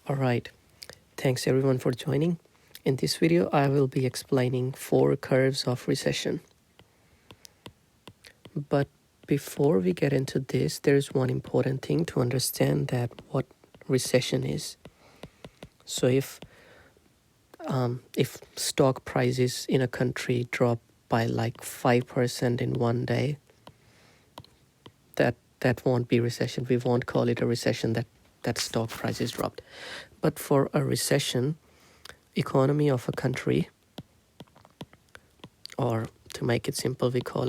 Alright, thanks everyone for joining. In this video, I will be explaining 4 curves of recession. But before we get into this, there's one important thing to understand that what recession is. So if stock prices in a country drop by like 5% in one day, that won't be recession. We won't call it a recession that stock prices dropped. But for a recession, economy of a country, or to make it simple, we call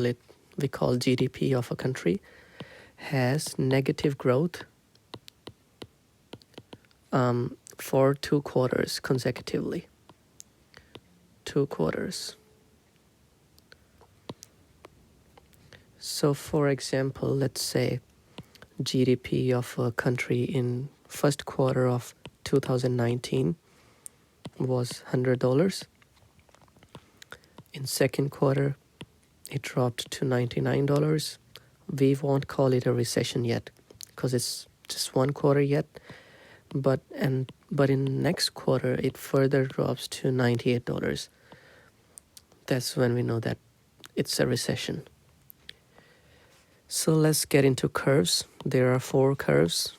GDP of a country, has negative growth for 2 quarters consecutively. 2 quarters. So for example, let's say GDP of a country in first quarter of 2019 was $100. In second quarter, it dropped to $99. We won't call it a recession yet because it's just 1 quarter yet. But in next quarter, it further drops to $98. That's when we know that it's a recession. So let's get into curves. There are 4 curves.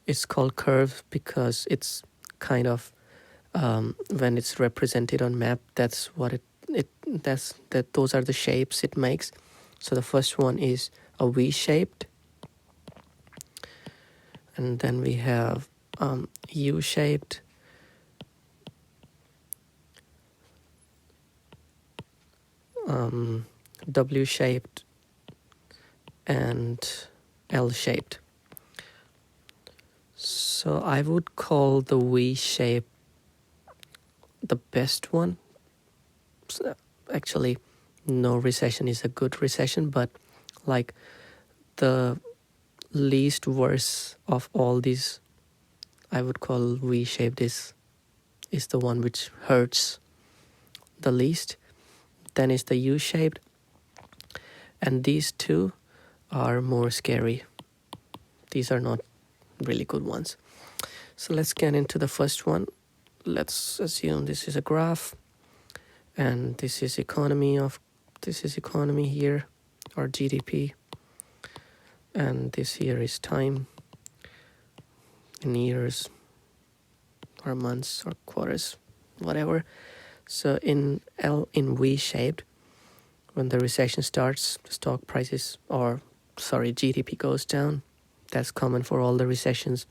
It's called curve because it's kind of when it's represented on map, that's what those are the shapes it makes. So the first one is a V-shaped, and then we have U-shaped, W-shaped, and L-shaped. So I would call the V-shape the best one. So actually, no recession is a good recession, but like the least worst of all these, I would call V-shaped is the one which hurts the least. Then is the U-shaped, and these two are more scary. These are not really good ones. So let's get into the first one. Let's assume this is a graph, and this is economy here, or GDP, and this here is time in years or months or quarters, whatever. So in V-shaped, when the recession starts, stock prices GDP goes down. That's common for all the recessions.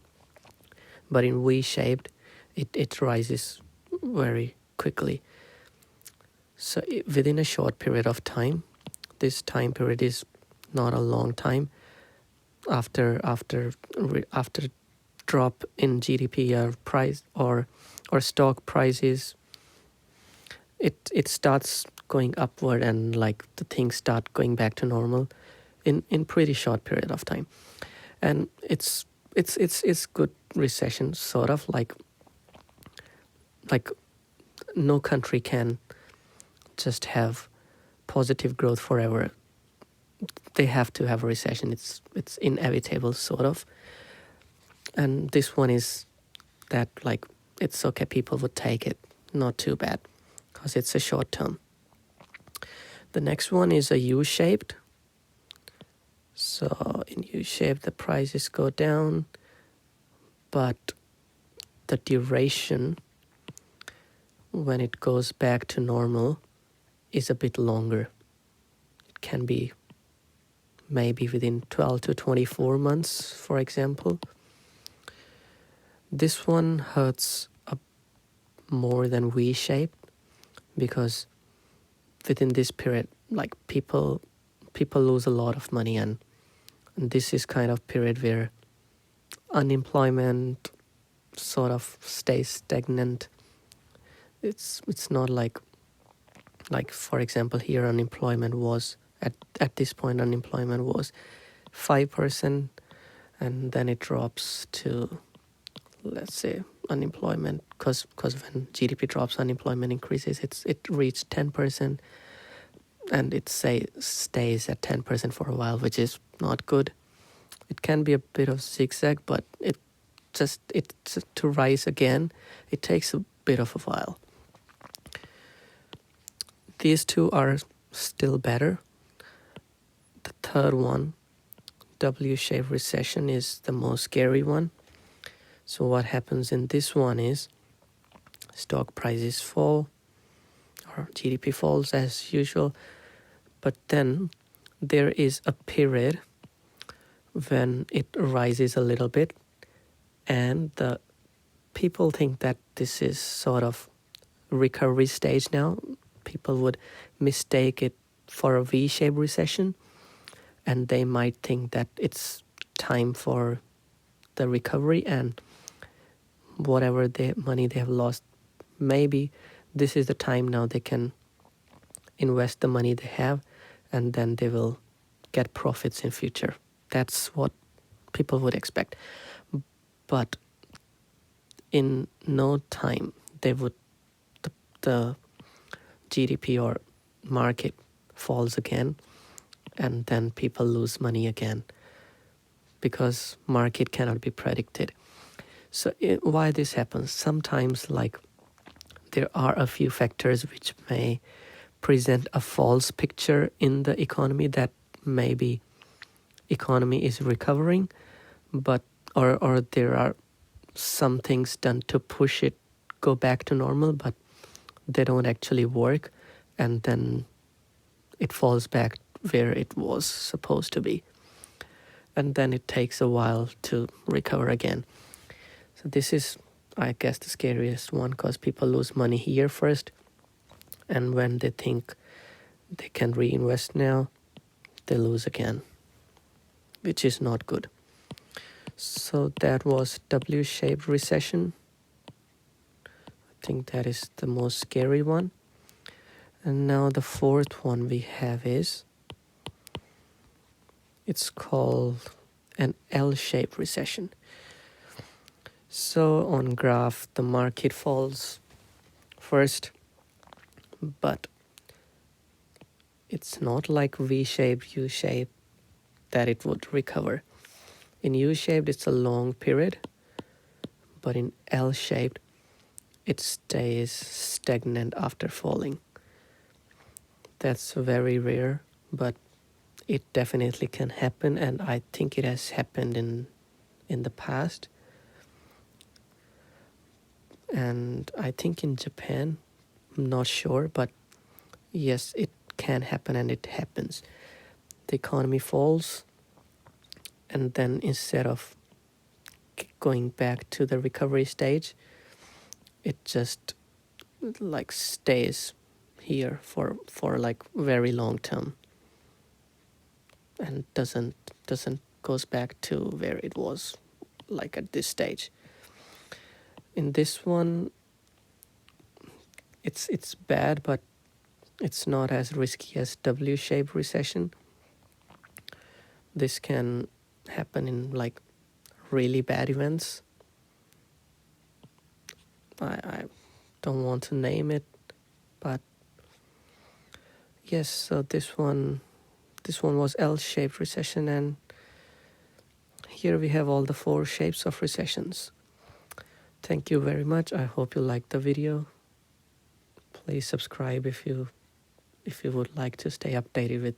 But in V-shaped, it rises very quickly. So within a short period of time, this time period is not a long time. After drop in GDP or price or stock prices, it starts going upward, and like the things start going back to normal in pretty short period of time. And it's good recession, sort of like no country can just have positive growth forever. They have to have a recession. It's inevitable, sort of. And this one is that like it's okay, people would take it, not too bad, because it's a short term. The next one is a U-shaped. So in U-shaped, the prices go down, but the duration when it goes back to normal is a bit longer. It can be maybe within 12 to 24 months, for example. This one hurts more than V-shaped because within this period, like people lose a lot of money, and this is kind of period where unemployment sort of stays stagnant. It's not like for example here unemployment was at this point unemployment was 5%, and then it drops to, let's say, unemployment because when GDP drops, unemployment increases. It reached 10%, and it stays at 10% for a while, which is not good. It can be a bit of zigzag, but just it to rise again, it takes a bit of a while. These two are still better. The third one, W-shaped recession, is the most scary one. So what happens in this one is stock prices fall or GDP falls as usual, but then there is a period when it rises a little bit, and the people think that this is sort of recovery stage now. People would mistake it for a V-shaped recession, and they might think that it's time for the recovery, and whatever money they have lost, maybe this is the time now they can invest the money they have, and then they will get profits in future. That's what people would expect. But in no time the GDP or market falls again, and then people lose money again, because market cannot be predicted. So why this happens? Sometimes, like, there are a few factors which may present a false picture in the economy, that maybe economy is recovering, but or there are some things done to push it go back to normal, but they don't actually work, and then it falls back where it was supposed to be, and then it takes a while to recover again. So this is, I guess, the scariest one, because people lose money here first, and when they think they can reinvest now, they lose again, which is not good. So that was W-shaped recession. I think that is the most scary one. And now the fourth one we have is, it's called an L-shaped recession. So on graph, the market falls first, but it's not like V-shaped, U-shaped, that it would recover. In U-shaped, it's a long period, but in L-shaped, it stays stagnant after falling. That's very rare, but it definitely can happen, and I think it has happened in the past. And I think in Japan, I'm not sure, but yes, it can happen, and it happens. The economy falls, and then instead of going back to the recovery stage, it just like stays here for like very long term, and doesn't goes back to where it was, like at this stage. In this one, it's bad, but it's not as risky as W-shaped recession. This can happen in like really bad events. I don't want to name it, but yes, so this one was L-shaped recession, and here we have all the 4 shapes of recessions. Thank you very much. I hope you liked the video. Please subscribe if you would like to stay updated with